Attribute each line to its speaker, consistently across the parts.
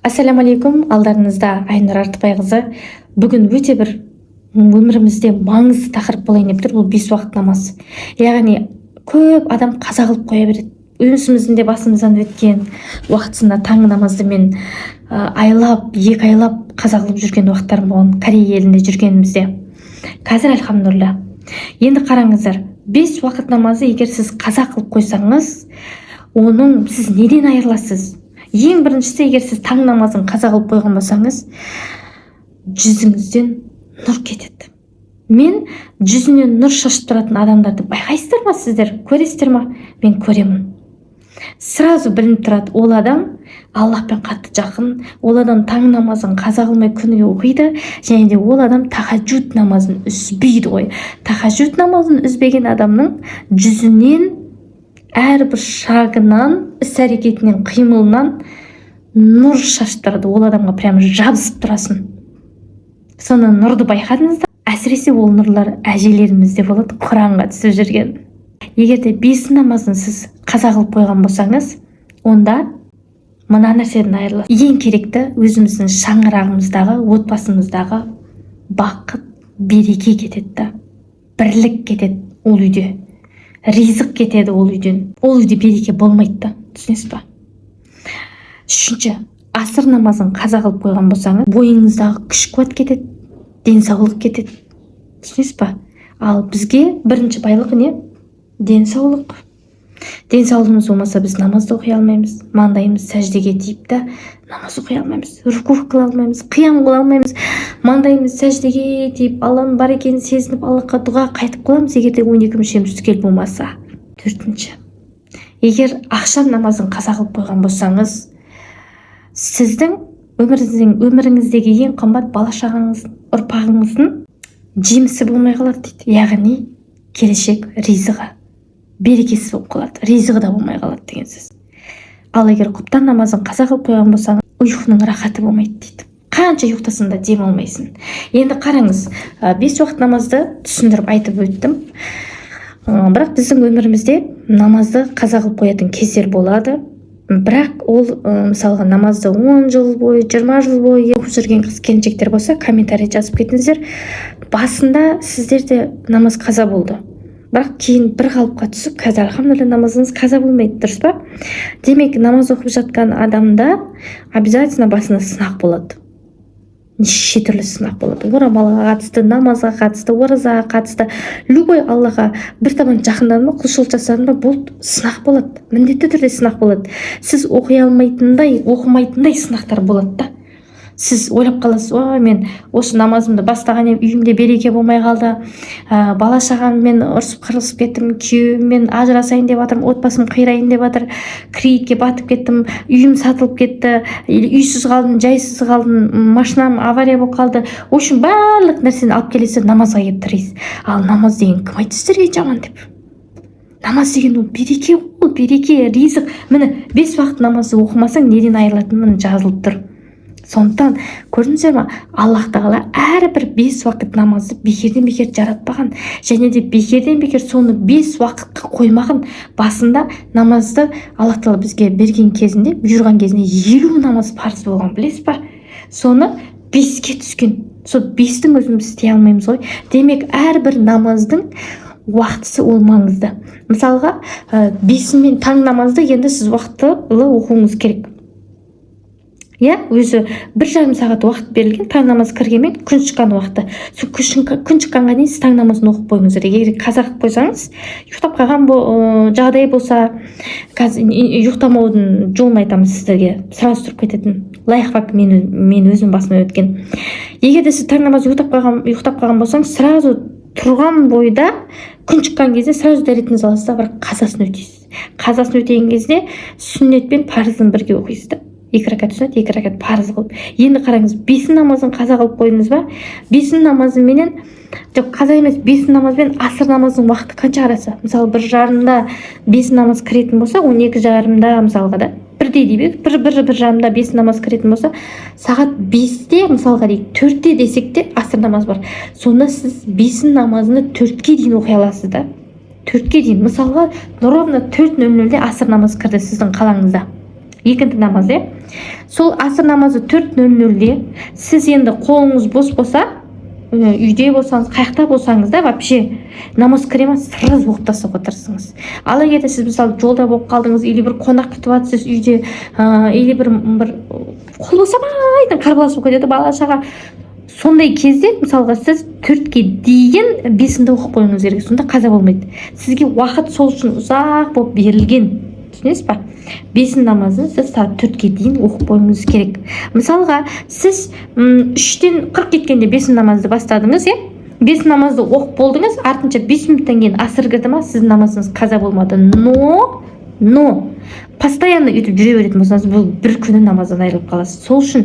Speaker 1: Ассаламу алейкум, алдарыңызда Айнұр Артыбайқызы. Бүгін өте бір өмірімізде маңызды тақырып болайын деп тұр. Бұл 5 уақыт намаз. Яғни көп адам қаза қылып қоя береді. Өзіміздің де басымыздан өткен уақытысында таң намазды мен айлап, 2 айлап қаза қылып жүрген уақыттарым болған Корея елінде жүргенімізде. Қазір альхамдулилля. Енді қараңыздар, 5 уақыт намазы егер сіз қаза қылып қойсаңыз, оның сіз неден айырыласыз? Ең біріншісі, егер сіз таң намазын қаза қылып қойған болсаңыз, жүзіңізден нұр кетеді. Мен жүзінен нұр шашып тұратын адамдарды байқайсыздар ма сіздер? Көресіздер ма? Мен көремін. Сразу білініп тұрады, ол адам Аллахпен қатты жақын, ол адам таң намазын қаза қылмай күніге оқиды, және де ол адам тахаджуд намазын үзбейді ғой. Тахаджуд намазын үзбеген адамның жүзінен әрбір шагынан, іс-әрекетінен, қимылынан нұр шаштырады. Ол адамға прямо жабысып тұрасың. Соны нұрды байқадыңыздар. Әсіресе ол нұрлар әжелерімізде болады, Құранға түсіп жүрген. Егер де 5 намазын сіз қаза қылып қойған болсаңыз, онда мына нәрседен айырыласыз. Ең керекті өзіміздің шаңырағымыздағы, отбасымыздағы бақыт, береке кетеді, бірлік кетеді ол үйде. Ризық кетеді ол үйден. Ол үйде береке болмайды, түсінесіз ба? Үшінші, асыр намазын қаза қылып қойған болсаңыз, бойыңыздағы күш қуат кетеді, денсаулық кетеді. Түсінесіз ба? Ал бізге бірінші байлық не? Денсаулық. Денсаулығымыз болмаса біз намазды оқи алмаймыз. Маңдайымыз сәждеге тиіп та намаз оқи алмаймыз. Руку қыла алмаймыз, қиям қыла алмаймыз. Маңдайымыз сәждеге тиіп, Алланың бар екенін сезініп, Аллахқа дұға қайтып қыламыз, егер де 12 мүшеміз түгел болмаса. Төртінші, егер ақшам намазын қаза қылып қойған болсаңыз, сіздің өміріңіздегі ең қымбат бала-шағаңыз, ұрпағыңыздың жемісі болмай қалады дейді. Яғни келешек ризығы, берекесі болып қалады, ризығы да болмай қалады деген сөз. Ал егер құптан намазын қаза қылып қойған болсаңыз, ұйқының рахаты болмайды дейді. Қанша ұйықтасың да дем алмайсың. Енді қараңыз, 5 уақыт намазды түсіндіріп айтып өттім. Бірақ біздің өмірімізде намазды қаза қылып қоятын кездер болады. Бірақ ол мысалға намазды 10 жыл бойы, 20 жыл бойы оқып жүрген қыз-келіншектер болса, комментарий жазып кетіңіздер. Басында сіздерде намаз қаза болды. Бірақ кейін бір қалыпқа түсіп, қазір альхамдулилля намазыңыз қаза болмайды, дұрыс па? Демек, намаз оқып жатқан адамда обязательно басында сынақ болады. Неше түрлі сынақ болады. Орамалға қатысты, намазға қатысты, оразаға қатысты, любой Аллаға бір табан жақындадың ба, құлшылық жасадың ба, бұл сынақ болады. Міндетті түрде сынақ болады. Сіз оқи алмайтындай, оқымайтындай сынақтар болады да. Сіз ойлап қаласыз, мен осы намазымды бастаған едім, үйімде береке болмай қалды, бала-шағаммен ұрсып қырылысып кеттім, күйеуіммен ажырасайын деп жатырмын, отбасым қирайын деп жатыр, кредитке батып кеттім, үйім сатылып кетті, үйсіз қалдым, жайсыз қалдым, машинам авария болып қалды. В общем, барлық нәрсені алып келесіз, намазға келіп тұрасыз. Ал намаз деген кім айтты сіздерге жаман деп? Намаз деген ол береке, ол береке, ризық. Міне 5 уақыт намазды оқымасаң неден айырылатыны жазылып тұр. Сондықтан көрдіңіздер ма, Аллах тағала әрбір 5 уақыт намазды бекерден бекер жаратпаған, және де бекерден бекер соны 5 уақытқа қоймаған. Басында намазды Аллах тағала бізге берген кезінде, бұйырған кезінде 50 намаз парыз болған, білесіз ба? Соны 5-ке түскен. Сол 5-тің өзін біз істей алмаймыз ғой. Демек, әрбір намаздың уақытысы ол маңызды. Мысалға, 5 мен таң намазды енді сіз уақытылы оқуыңыз керек. Өзі 1,5 сағат уақыт берілген, таң намаз кіргенмен күн шыққан уақыты. Сол күн шыққанға дейін сіз таң намазын оқып қойыңыздар. Егер қаза қылып қойсаңыз, ұйықтап қалған жағдай болса, ұйықтамаудың жолын айтамыз сіздерге, сразу тұрып кететін. Лайфхак мен өзім басымнан өткен. Егер де сіз таң намаз ұйықтап қалған болсаңыз, сразу тұрған бойда күн шыққан кезде сразу дәретіңізді аласыз да, бірақ қазасын өтесіз. Қазасын өтеген кезде сүннет пен парызын бірге оқисыз да. 2 ракат сүннет, 2 ракат парыз қылып. Енді қараңыз, 5 намазын қаза қылып қойдыңыз ба? 5 намазыменен, қаза емес, 5 намазбен асыр намазының уақыты қанша арасы? Мысалы, 1:30-да 5 намаз кіретін болса, 12:30-да мысалға да, бірдей дейік, 1:30-да 5 намаз кіретін болса, сағат 5-те, мысалға дейік, 4-те десек те асыр намаз бар. Сонда сіз 5 намазını 4-ке дейін оқи аласыз да. 4-ке дейін. Мысалға, ровно 4:00-де асыр намаз кірді сіздің қалаңызда. екінті намаз, сол асыр намазы 4:00-де сіз енді қолыңыз бос болса, үйде болсаңыз, қаяқта болсаңыз да вообще намаз кіре ма, сразу оқып тастауға тырысыңыз. Ал егер сіз мысалы жолда болып қалдыңыз, или бір қонақ күтіп жатсыз үйде, или бір қол босамайтын қарбалас болып кетеді бала шаға, сондай кезде мысалға сіз 4-ге дейін 5-інде оқып қойыңыз керек, сонда қаза болмайды. Сізге уақыт сол үшін ұзақ болып берілген, түсінесіз ба? 5 намазын сіз сағат 4-ге дейін оқып қойыңыз керек. Мысалға сіз 3-тен 40 кеткенде 5 намазды бастадыңыз, 5 намазды оқып болдыңыз, артынша 5 минуттан кейін асыр кірді ма, сіздің намазыңыз қаза болмады. Но постоянно өйтіп жүре беретін болсаңыз, бұл бір күні намаздан айырылып қаласыз. Сол үшін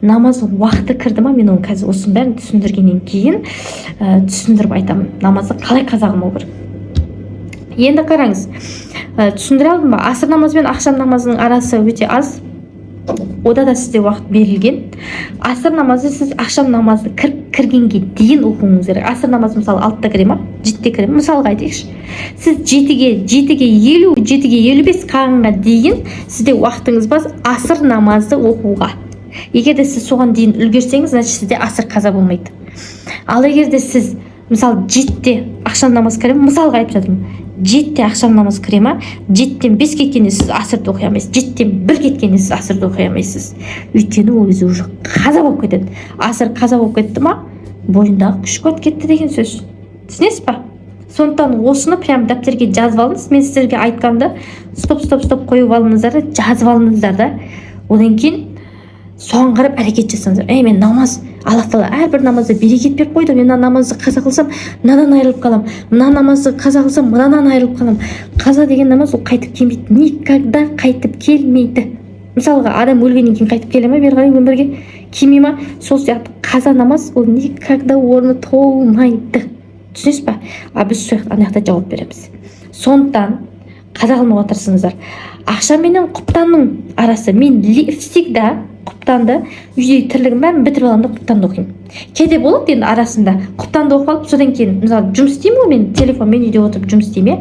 Speaker 1: намаз уақыты кірді ма, мен оны қазір осының бәрін түсіндіргеннен кейін түсіндіріп айтамын, намазды қалай қаза қылмау керек. Енді қараңыз, түсіндіре алдым ба? Асыр намазы мен ақшам намазының арасы өте аз, ода да сізде уақыт берілген. Асыр намазы сіз ақшам намазды кіргенге дейін оқуыңыз керек. Асыр намазы мысалы 6-та кіре ма, 7-те кіре ма? Мысалға айтайықшы, сіз 7-ге 50, 7-ге 55 қалғанға дейін сізде уақытыңыз бар асыр намазды оқуға. Егер де сіз соған дейін үлгерсеңіз, значит сізде асыр қаза болмайды. Ал егер де сіз мысалы 7-те ақшам намаз кіре ма, мысалға айтып жатырмын, 7-те ақшам намаз кіре ма, 7-тен 5 кеткенде сіз асырды оқи алмайсыз, 7-тен 1 кеткенде сіз асырды оқи алмайсыз. Өйткені ол кезде уже қаза болып кетеді. Асыр қаза болып кетті ма, бойындағы күш қуат кетті деген сөз. Түсінесіз ба? Сондықтан осыны прям дәптерге жазып алыңыз. Мен сіздерге айтқанды стоп қойып алыңыздар, жазып алыңыздар да. Одан кейін соған қарап әрекет жасаңыздар. Мен намаз, Алла Тағала әрбір намазда берекет беріп қойды. Мен намазды қаза қылсам, мынадан айырылып қалам. Мына намазды қаза қылсам, мынадан айырылып қалам. Қаза деген намаз ол қайтып келмейді. Никогда қайтып келмейді. Мысалға адам өлгеннен кейін қайтып келе ме, бері қарай өмірге келмей ма? Сол сияқты қаза намаз ол никогда орны толмайды. Түсінесіз ба? Біз ана жақта жауап береміз. Сондықтан қаза қылмауға тырысыңыздар. Ақша менен құптанның арасы, мен всегда құптанды, үйдегі тірлігім бәрін бітіріп аламын да құптанды оқимын. Кейде болады енді арасында құптанды оқып алып, содан кейін мысалы жұмыс істеймін ғой, мен телефонмен үйде отырып жұмыс істеймін.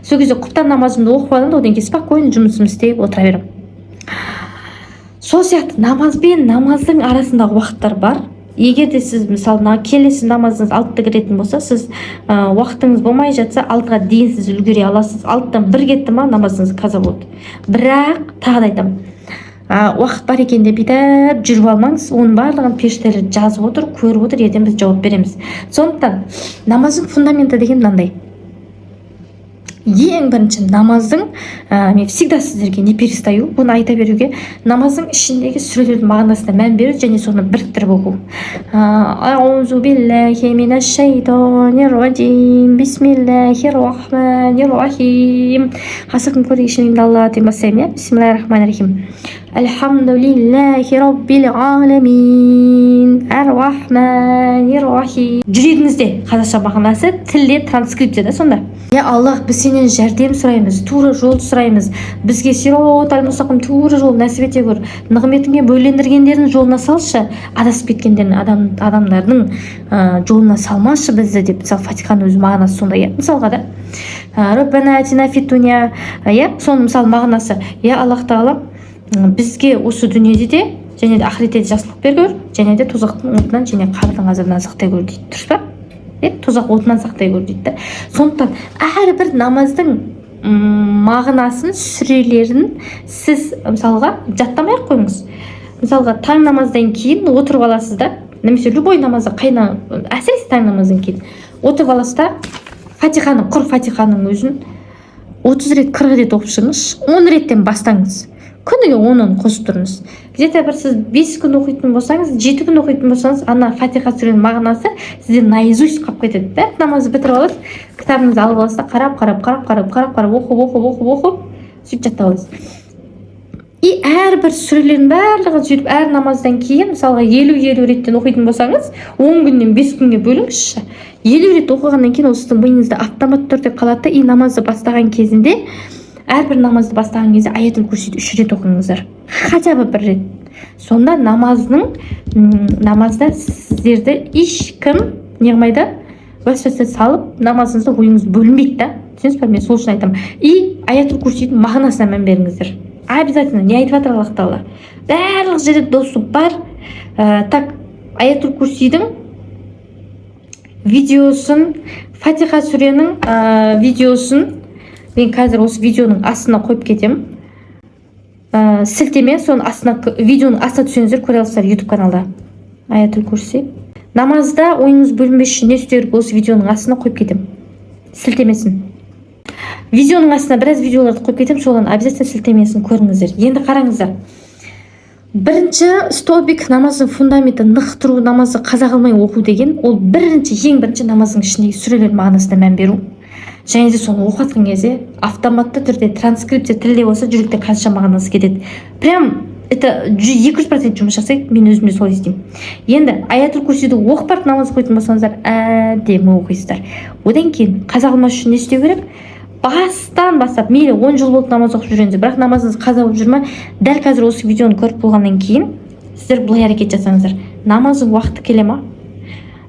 Speaker 1: Сол кезде құптан намазымды оқып аламын да одан кейін спокойно жұмысымды істеп отыра беремін. Сол сияқты намаз бен намаздың арасындағы уақыттар бар. Егер де сіз мысалы келесі намазыңыз 6-та кіретін болса, сіз уақытыңыз болмай жатса 6-ға дейін сіз үлгере аласыз. 6-тан 1 кетті ма, намазыңыз қаза болды. Бірақ тағы да айтамын, уақыт бар екен деп бүйтіп жүріп алмаңыз. Оның барлығын періштелер жазып отыр, көріп отыр, ертең біз жауап береміз. Сондықтан намаздың фундаменті деген мынандай. Ең бірінші намаздың, мен всегда сіздерге не перестаю, бұны айта беруге, намаздың ішіндегі сүрелердің мағынасына мән беру және соны біріктіріп оқу. Аузу биллахи минаш шайтанир раджим, бисмиллахир рахманир рахим. Хасақым көрейшін Алла деп бастаймын, бисмиллахир рахманир рахим. Алхамдулиллахи раббил аламин, ар-рахманир рахим. Жүрегіңізде қазақша мағынасы, тілде транскрипцияда сонда. Аллах, біз сенен жәрдем сұраймыз, тура жол сұраймыз. Бізге сиротал мұстақим, тура жол нәсіп ете көр. Нығметіңе бөлендіргендердің жолына салшы, адасып кеткендердің адамдардың жолына салмашы бізді деп. Мысалы Фатиханың өз мағынасы сондай. Мысалға да Раббана атина фид дуния, соның мысалы мағынасы, Аллах Тағала бізге осы дүниеде де және де ақыретте жақсылық бер көр, және де тозақтың отынан және қабірдің азабынан сақтай көр дейді. Дұрыс па? Тозақ отынан сақтай көр дейді. Сондықтан әрбір намаздың мағынасын, сүрелерін сіз мысалға жаттамай ақ қойыңыз. Мысалға таң намаздан кейін отырып аласыз да, немесе любой намазда, әсіресе таң намаздан кейін отырып аласыз да, құр Фатиханың өзін 30 рет, 40 рет оқып шығыңыз, 10 реттен бастаңыз. Күніге 10-10 қосып тұрыңыз. Где-то бір сіз 5 күн оқитын болсаңыз, 7 күн оқитын болсаңыз, ана Фатиха сүренің мағынасы сізде наизусть қалып кетеді. Намазды бітіріп аласыз, кітабыңызды алып аласыз да, қарап, оқып, сөйтіп жаттап аласыз. И әрбір сүрелердің барлығы сөйтіп әр намаздан кейін, мысалға 50 реттен оқитын болсаңыз, 10 күннен 5 күнге бөліңізші. 50 рет оқығаннан кейін ол сіздің миыңызда автомат түрде қалады. И намазды бастаған кезінде, әрбір намазды бастаған кезде аятул курсиді 3 рет оқыңыздар. Хотя бы 1 рет. Сонда намазда сіздерді ешкім не қылмайды, уәсуәсе салып, намазыңызды ойыңыз бөлінбейді да. Түсінесіз бе? Мен сол үшін айтамын. И аятул курсидің мағынасына мән беріңіздер. обязательно не айтып жатыр Аллах тағала. Барлық жерде досу бар. Так, Аятул Курсидің видеосын, Фатиха сүренің видеосын мен қазір осы видеоның астына қойып кетемін. Сілтеме, соның астына, видеоның астына түсеңіздер көре аласыздар YouTube каналда. Аятул Курси. Намазда ойыңыз бөлінбес үшін не істеу керек, осы видеоның астына қойып кетемін. Сілтемесін. Видеоның астына біраз видеоларды қойып кетемін, соған обязательно сілтемесін көріңіздер. Енді қараңыздар. Бірінші столбик намаздың фундаменті нық тұру, намазды қаза қылмай оқу деген, ол ең бірінші намаздың ішіндегі сүрелер мағынасына мән беру. Және де соны оқытқан кезде автоматты түрде транскрипция тілде болса жүректе қанша мағынасы кетеді. Прям это 200% жұмыс жасайды, мен өзімде солай істеймін. Енді Аятул Курсиді оқып барып намаз оқитын болсаңыздар, әдемі оқисыздар. Одан кейін қаза қылмас үшін не істеу керек? Бастан бастап, мейлі 10 жыл болды намаз оқып жүргенде, бірақ намазыңыз қаза болып жүрме, дәл қазір осы видеоны көріп болғаннан кейін сіздер былай әрекет жасаңыздар. Намаздың уақыты келе ма?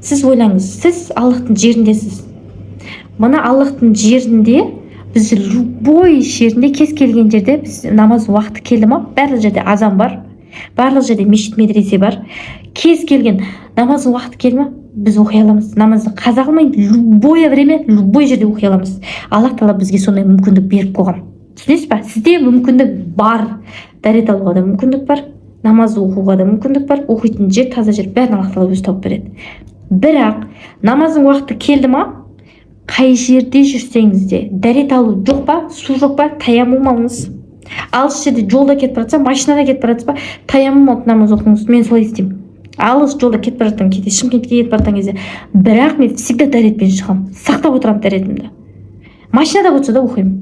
Speaker 1: Сіз ойлаңыз, сіз Аллахтың жеріндесіз. Мына Аллахтың жерінде біз любой жерінде, кез келген жерде біз намаз уақыты келді ма? Барлық жерде азан бар, барлық жерде мешіт медресе бар. Кез келген намаздың уақыты келді ма? Біз оқи аламыз. Намазды қаза қылмай, любое время, любой жерде оқи аламыз. Аллах тағала бізге сондай мүмкіндік беріп қойған. Түсінесіз ба? Сізде мүмкіндік бар. Дәрет алуға да мүмкіндік бар, намазды оқуға да мүмкіндік бар. Оқитын жер, таза жер, бәрін Аллах тағала өзі тауып береді. Бірақ намаздың уақыты келді ма? Қай жерде жүрсеңіз де, дәрет алу жоқ па, су жоқ па, таяммум алыңыз. Алыс жерде жолда кетіп бара жатса, машинада кетіп бара жатса ба, таяммум алып намаз оқыңыз. Мен солай істеймін. Алыс жолда кетіп бара жатқан кезде, Шымкентке кетіп бара жатқан кезде, бірақ мен всегда дәретпен шығамын, сақтап отырамын дәретімді. Машинада болса да оқимын.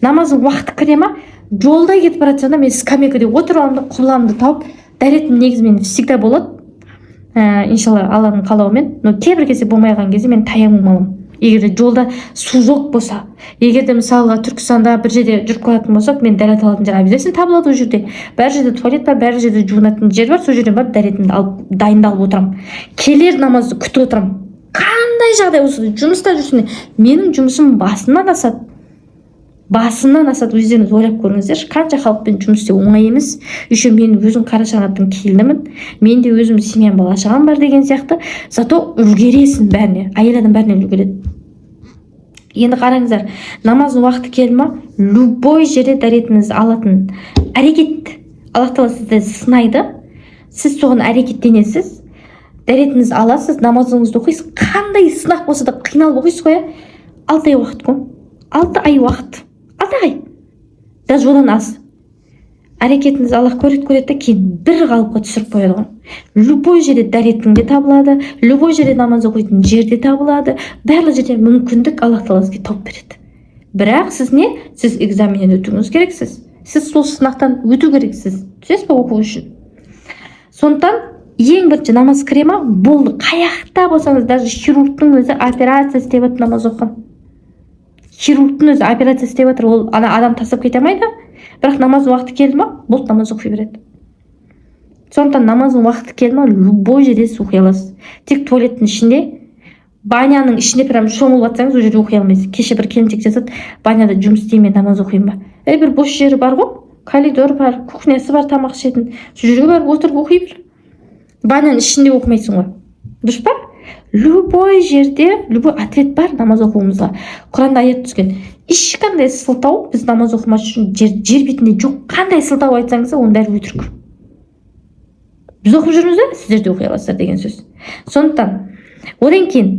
Speaker 1: Намаздың уақыты кіре ма? Жолда кетіп бара жатсам да мен скамейкада отырып аламын, құбыламды тауып, дәретім негізінен всегда болады. Иншалла Алланың қалауымен, но кейбір кезде болмайған кезде мен таяммум аламын. Егер жолда су жоқ болса, егер де мысалға Түркістанда бір жерде жүріп қалатын болсақ, мен дәрет алатын жер обязательно табылады ол жерде. Бәр жерде туалет бар, бәр жерде жуынатын жер бар, сол жерден барып дәретімді алып дайындалып отырамын. Келер намазды күтіп отырамын. Қандай жағдай болса, жұмыста жүрсін, менің жұмысым басымнан асады. Басымнан асады, өздеріңіз ойлап көріңіздер. Қанша халықпен жұмыс істеу оңай емес. Еще мен өзім Қарашығанаттың келінімін. Мен де өзім семьям, бала шағам бар деген сияқты. Зато үлгересің бәріне. Әйел адам бәріне үлгереді. Енді қараңыздар, намаздың уақыты келді ма? Любой жерде дәретіңізді алатын әрекет. Аллах тағала сізді сынайды. Сіз соған әрекеттенесіз. Дәретіңізді аласыз, намазыңызды оқисыз. Қандай сынақ болса да қиналып оқисыз ғой. 6 ай уақыт қой. 6 ай уақыт. 6 ай. Даже одан аз. Әрекетіңізді Аллах көреді де кейін бір қалыпқа түсіріп қояды ғой. Любой жерде дәретің де табылады, любой жерде намаз оқитын жерде табылады. Барлық жерде мүмкіндік Аллах тағала сізге тауып береді. Бірақ сіз не? Сіз экзаменнен өтуіңіз керексіз. Сіз сол сынақтан өту керексіз. Түсінесіз ба оқу үшін? Сондықтан ең бірінші намаз кіре ма? Болды. Қаяқта болсаңыз, даже хирургтың өзі операция істеп жатыр, намаз оқыған. Хирургтың өзі операция істеп жатыр, ол адам тастап кете алмайды. Бірақ намаз уақыты келді ма? Болды, намаз оқи береді. Сондықтан намаздың уақыты келді ма? Любой жерде сіз оқи аласыз. Тек туалеттің ішінде, баняның ішінде прям шомылып жатсаңыз, ол жерде оқи алмайсыз. Кеше бір келіншек жазады, баняда жұмыс істеймін, намаз оқимын ба? Бір бос жері бар ғой, коридор бар, кухнясы бар, тамақ ішетін. Сол жерге барып отырып оқи бер. Баняның ішінде оқымайсың ғой. Дұрыс па? Любой жерде, любой ответ бар намаз оқуымызға. Құранда аят түскен. Ешқандай сылтау біз намаз оқымас үшін жер бетінде жоқ. Қандай сылтау айтсаңыз, оның бәрі өтірік. Біз оқып жүрміз бе? Сіздер де оқи аласыздар деген сөз. Сондықтан, одан кейін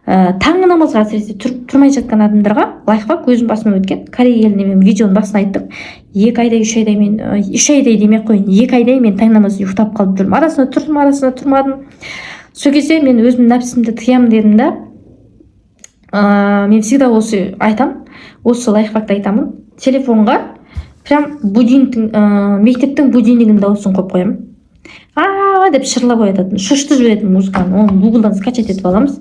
Speaker 1: таңғы намазға әсіресе тұрмай жатқан адамдарға лайфхак өзім басымнан өткен. Корея еліне мен видеоның басына айттым. 2 айдай, 3 айдай мен 3 айдай демей ақ қояйын. 2 айдай мен таң намазын ұйықтап қалып жүрмін. Арасында тұрдым, арасында тұрмадым. Сол кезде мен өзім нәпсімді тыямын дедім да. Мен всегда осы айтам, осы лайфхакты айтамын. Телефонға прям будильниктің, мектептің будильнигінің дауысын қойып қоямын. Деп шырлап оятатын, шошытып жіберетін музыканы. Оны Google'дан скачать етіп аламыз.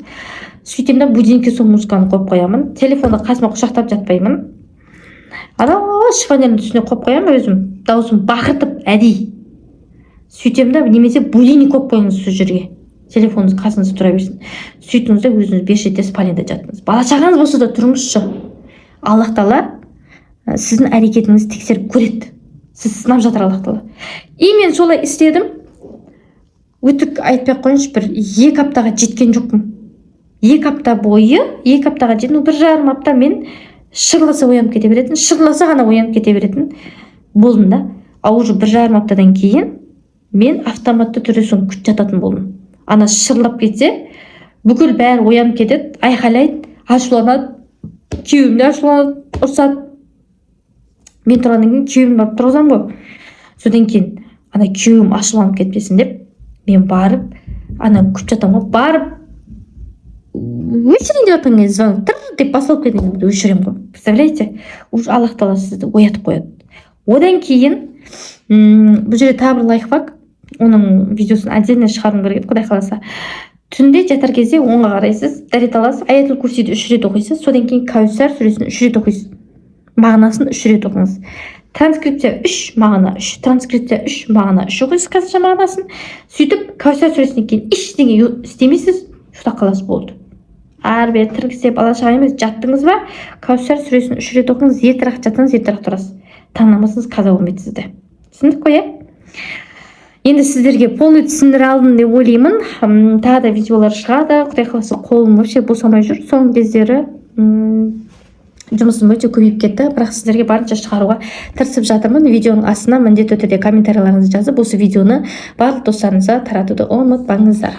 Speaker 1: Сөйтем да будильникке сол музыканы қойып қоямын. Телефонды қасыма құшақтап жатпаймын. Шифонердің үстіне қойып қоямын өзім. Дауысын бақыртып әдейі. Сөйтем да немесе будильник қойып қойыңыз сол жерге. Телефоныңыз қасыңызда тұра берсін. Сөйтіңіз де өзіңіз 5 жетте спальняда жатыңыз. Бала шағаңыз болса да тұрыңызшы. Аллах тағала сіздің әрекетіңізді тексеріп көреді. сіз сынап жатыр Аллах тағала. И мен солай істедім. Өтірік айтпай ақ қойыңызшы, бір 2 аптаға жеткен жоқпын. 2 апта бойы, 2 аптаға жеткен, 1,5 апта мен шырласа оянып кете беретін, шырласа ғана оянып кете беретін болдым да. Ал уже 1,5 аптадан кейін мен автоматты түрде соны күтіп жататын болдым. Ана шырлап кетсе, бүкіл бәрі оянып кетеді, айқайлайды, ашуланады, күйеуім де ашуланады, ұрсады. Мен тұрғаннан кейін күйеуім барып тұрғызамын ғой. Содан кейін ана күйеуім ашуланып кетпесін деп, мен барып, ана күтіп жатамын ғой, барып өшірейін деп жатқан кезде звонок тыр деп басылып кеткен кезде өшіремін ғой. Представляете? Уже Аллах тағала сізді оятып қояды. Одан кейін бұл жерде тағы бір лайфхак, оның видеосын отдельно шығарғым келеді, Құдай қаласа. Түнде жатар кезде оңға қарайсыз, дәрет аласыз, аятул курсиді 3 рет оқисыз, содан кейін Кәусар сүресін 3 рет оқисыз. Мағынасын 3 рет оқыңыз. Транскрипция 3, мағына 3, транскрипция 3, мағына 3 оқисыз қазақша мағынасын. Сөйтіп Кәусар сүресінен кейін ештеңе істемейсіз, ұйықтап қаласыз, болды. Ары бері тіркісеп бала шаға емес, жаттыңыз ба, Кәусар сүресін 3 рет оқыңыз, ертірақ жатыңыз, ертірақ тұрасыз. Таңнамасыңыз қаза болмайды сізді. Түсіндік қой, Енді сіздерге полный түсіндіре алдым деп ойлаймын. Тағы да видеолар шығады, Құдай қаласа қолым вообще босамай жүр. Соңғы кездері жұмысым өте көбейіп кетті, бірақ сіздерге барынша шығаруға тырысып жатырмын. Видеоның астына міндетті түрде комментарийлеріңізді жазып, осы видеоны барлық достарыңызға таратуды ұмытпаңыздар.